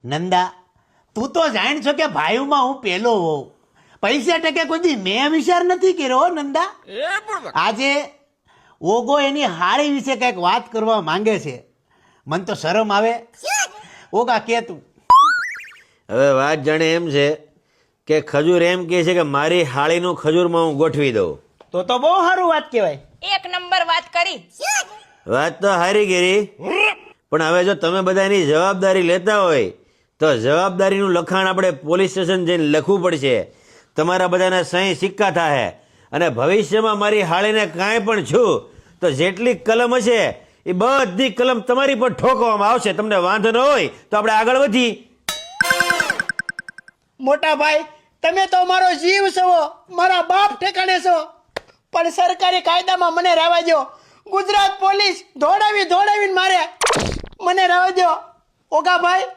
નંદા, તું તો જાણ છો કે ભાઈઓમાં હું પેલો હોઉં. પૈસા ટકે કોઈ દી મેં વિચાર નથી કર્યો નંદા. આજે ઓગો એની હાળી વિશે કઈક વાત કરવા માંગે છે. મન તો શરમ આવે. ઓગા કે તું. હવે વાત જાણે એમ છે કે ખજૂર એમ કહે છે કે મારી હાળીનું ખજૂરમાં હું ગોઠવી દઉં. તો બહુ સારું વાત કહેવાય. એક નંબર વાત કરી. વાત તો હારી ગેરી, પણ હવે જો તમે બધા એની જવાબદારી લેતા હોય તો જવાબદારીનું લખાણ આપણે પોલીસ સ્ટેશન જઈને લખવું પડશે. તમારા બધાના સહી સિક્કા થાય અને ભવિષ્યમાં મારી હાળીને કાંઈ પણ છું તો જેટલી કલમ હશે એ બધી કલમ તમારી પર ઠોકવામાં આવશે. તમને વાંધો ન હોય તો આપણે આગળ વધી. મોટા ભાઈ, તમે તો મારો જીવ છો, મારા બાપ ઠેકાણે છો, પણ સરકારી કાયદામાં મને રહેવા દો. ગુજરાત પોલીસ દોડાવીને મારે, મને રહેવા દો. ઓગા ભાઈ,